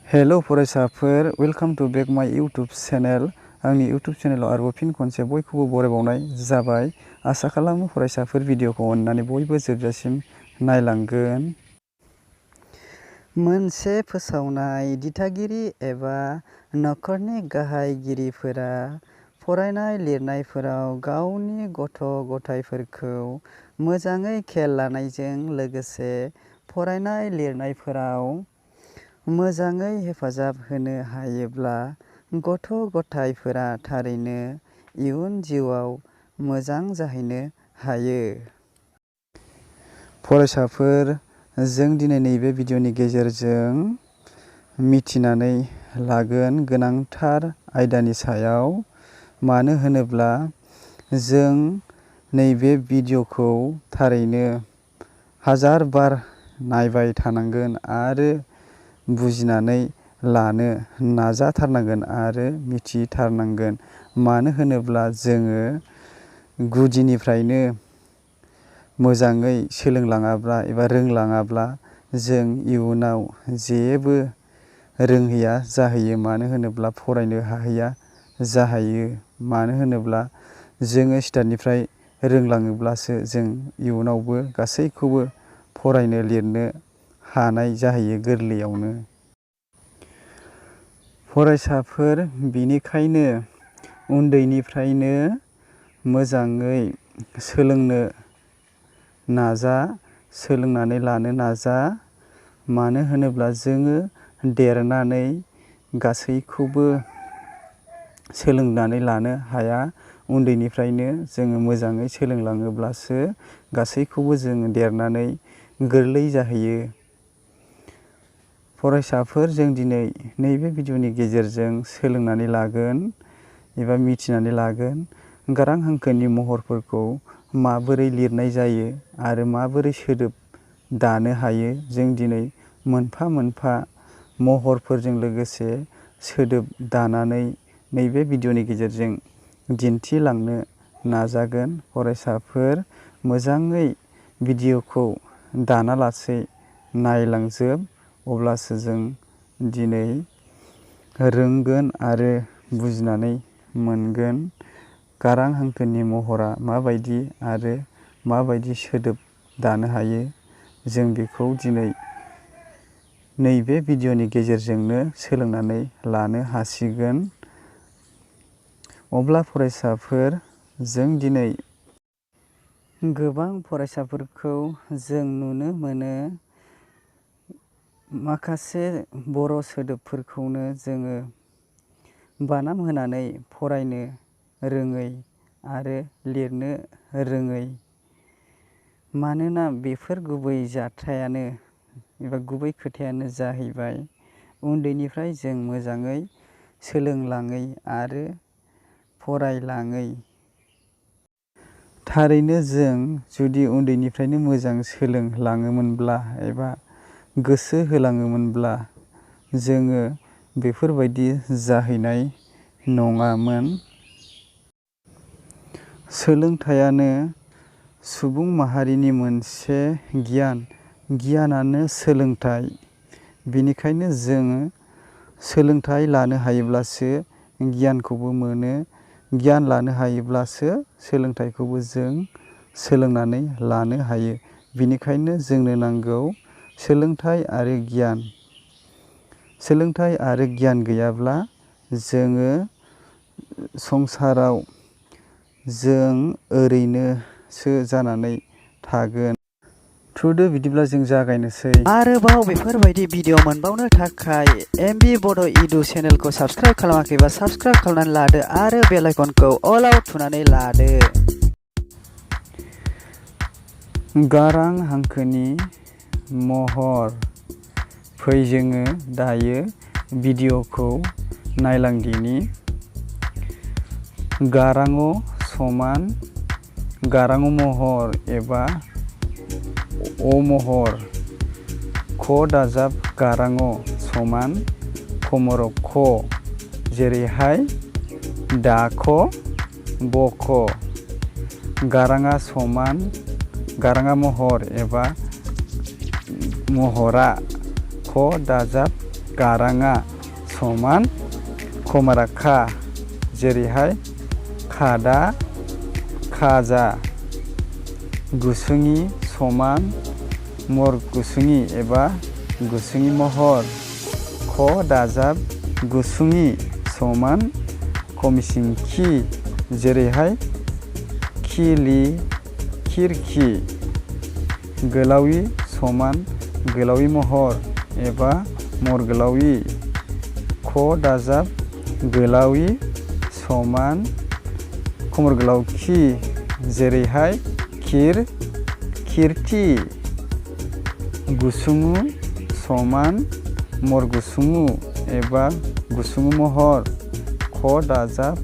Hello फरायसाफोर, welcome to बेक माय YouTube channel. आंनि यूट्यूब चेनेलाव आरोबाव फिन खनसे बयखौबो बरायबावनाय जाबाय। आसा खालामो फरायसाफोर भिडिअखौ अननानै बयबो जोबजासिम नायलांगोन। मोनसे फोसावनाय दिथागिरि एबा नखरनि गाहायगिरिफोरा फरायनाय लिरनायफोराव गावनि गथ' गथायफोरखौ मोजाङै खेल लानायजों लोगोसे फरायनाय लिरनायफोराव मोजाङै हेफाजाब होनो हायोब्ला गथ' गथायफोरा थारैनो इयुन जिउआव मोजां जाहैनो हायो। फरायसाफोर, जों दिनै नैबे भिडिअनि गेजेरजों मिथिनानै लागोन गोनांथार आयदानि सायाव। मानो होनोब्ला जों नैबे भिडिअखौ थारैनो हाजार बार नायबाय थानांगोन आरो बुजिनानै लानो नाजाथारनांगोन आरो मिथिथारनांगोन। मानो होनोब्ला जोङो गुदिनिफ्रायनो मोजाङै सोलोंलाङाब्ला एबा रोंलाङाब्ला जों इयुनाव जेबो रोंहैया जाहैयो। मानो होनोब्ला फरायनो हाहैया जाहैयो। मानो होनोब्ला जोङो स्टार्टनिफ्राय रोंलाङोब्लासो जों इयुनावबो गासैखौबो फरायनो लिरनो हानाय जाहैयो गोरलैयावनो। फरायसाफोर, बिनिखायनो उन्दैनिफ्रायनो मोजाङै सोलोंनो नाजा, सोलोंनानै लानो नाजा। मानो होनोब्ला जोङो देरनानै गासैखौबो सोलोंनानै लानो हाया। उन्दैनिफ्रायनो जोङो मोजाङै सोलोंलाङोब्लासो गासैखौबो जोङो देरनानै गोरलै जाहैयो। फरायसाफोर, जों दिनै नैबे भिडिअनि गेजेरजों सोलोंनानै लागोन एबा मिथिनानै लागोन गारां हांखोनि महरफोरखौ माबोरै लिरनाय जायो आरो माबोरै सोदोब दानो हायो। जों दिनै मोनफा मोनफा महरफोरजों लोगोसे सोदोब दानानै नैबे भिडिअनि गेजेरजों दिन्थिलांनो नाजागोन। फरायसाफोर, मोजाङै भिडिअखौ दानालासै नायलांजोब, अब्लासो जों दिनै रोंगोन आरो बुजिनानै मोनगोन गारां हांखोनि महरा माबायदि आरो माबायदि सोदोब दानो हायो। जों बेखौ दिनै नैबे भिडिअनि गेजेरजोंनो सोलोंनानै लानो हासिगोन। अब्ला फरायसाफोर, जों दिनै गोबां फरायसाफोरखौ जों नुनो मोनो माखासे बर' सोदोबफोरखौनो जोङो बानाम होनानै फरायनो रोङै आरो लिरनो रोङै। मानोना बेफोर गुबै जाथायानो एबा गुबै खोथायानो जाहैबाय उन्दैनिफ्राय जों मोजाङै सोलोंलाङै आरो फरायलाङै। थारैनो जों जुदि उन्दैनिफ्रायनो मोजां सोलोंलाङोमोनब्ला एबा गोसो होलाङोमोनब्ला जोङो बेफोरबायदि जाहैनाय नङामोन। सोलोंथाइयानो सुबुं माहारिनि मोनसे गियानानो सोलोंथाइ। बेनिखायनो जोङो सोलोंथाइ लानो हायोब्लासो गियानखौबो मोनो। गियान लानो हायोब्लासो सोलोंथाइखौबो जों सोलोंनानै लानो हायो। बेनिखायनो जोंनो नांगौ सोलोंथाइ आरो गियान। सोलोंथाइ आरो गियान गैयाब्ला जोङो संसाराव जों ओरैनोसो जानानै थागोन। थुदो बिदिब्ला जों जागायनोसै। आरोबाव बेफोरबायदि भिडिअ मोनबावनो थाखाय एमबि बड' इडु चेनेलखौ साबस्क्राइब खालामाखैबा साबस्क्राइब खालामनानै लादो आरो बेल आइकनखौ अलाव थुनानै लादो। गारां हांखोनि महर। फै जोङो दायो भिडिअखौ नायलांदिनि। गाराङ समान गाराङ महर एबा अ महर। ख दाजाब गाराङ समान खमर ख, जेरैहाय दाख, बख। गाराङा समान गाराङा महर एबा महरा ख दाजाब गाराङा समान खमारा खा जेरैहाय खादा खाजा। गुसुङि समान मर गुसुङि एबा गुसुङि महर। ख दाजाब गुसुङि समान खमिसिं खि जेरैहाय खिलि खिरखि। गोलावि समान गोलावि महर एबा महर गोलावि। ख दाजाब गोलावि समान खमर गोलाव खि जेरैहाय खिर खिरथि। गुसुङु समान मर गुसुङु एबा गुसुङु महर। ख दाजाब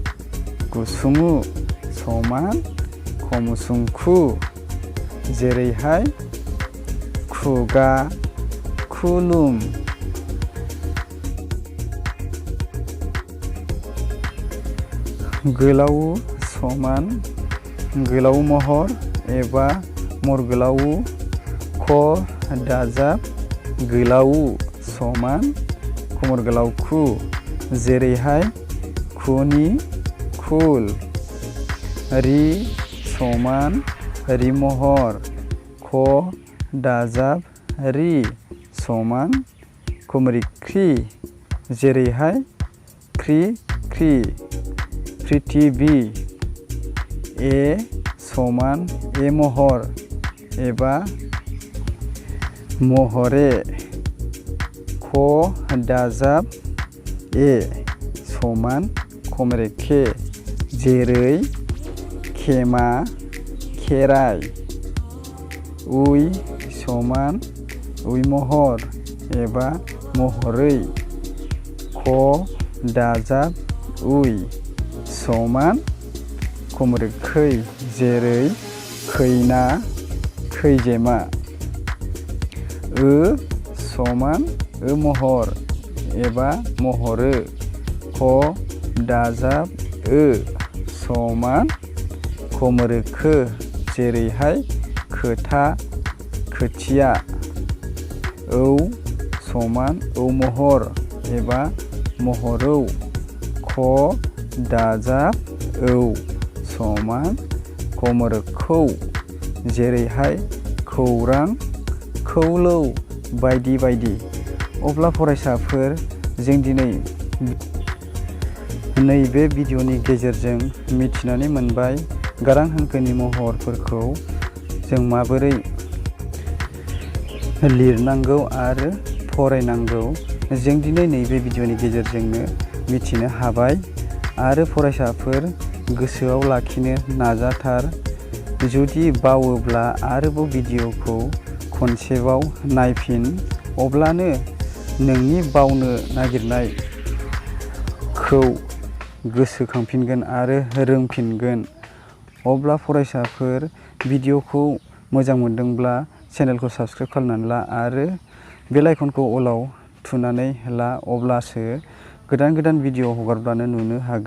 गुसुङु समान खमुसुंखु जेरैहाय खुगा खुलुम। गोलाव समान गोलाव महर एबा महर गोलाव। ख दाजाब गोलाव समान खमर गोलाव खु जेरैहाय खुनि खुल। रि समान रि महर। ख दाजाब रि समान खमरिख्रि जेरैहाय ख्रि ख्रि। पृथिबि। ए समान ए महर एबा महरे। ख दाजाब ए समान खमरेखे जेरै खेमा खेराइ। उइ समान उइ महर एबा महरै। ख दाजाब उइ समान खमरेखै जेरै खैना खैजेमा। समान महर एबा महरो। ख दाजाब समान खमरोखो जेरैहाय खोथा खोथिया। औ समान औ महर एबा महरौ। ख दाजाब औ समान खमरखौ जेरैहाय खौरां खौलौ बायदि बायदि। अब्ला फरायसाफोर जों दिनै नैबे भिडिअनि गेजेरजों मिथिनानै मोनबाय गारां हांखोनि महरफोरखौ जों माबोरै लिरनांगौ आरो फरायनांगौ। जों दिनै नैबे भिडिअनि गेजेरजोंनो मिथिनो हाबाय आरो फरायसाफोर गोसोआव लाखिनो नाजाथार। जुदि बावोब्ला आरोबाव भिडिअखौ खनसेबाव नायफिन अब्लानो नोंनि बावनो नागिरनायखौ गोसोखांफिनगोन आरो रोंफिनगोन। अब्ला फरायसाफोर भिडिअखौ मोजां मोनदोंब्ला चेनेलखौ साबस्क्राइब खालामनानै ला आरो बेल आइकनखौ अलाव थुनानै ला अब्लासो गोदान गोदान भिडिअ हगारब्लानो नुनो हागोन।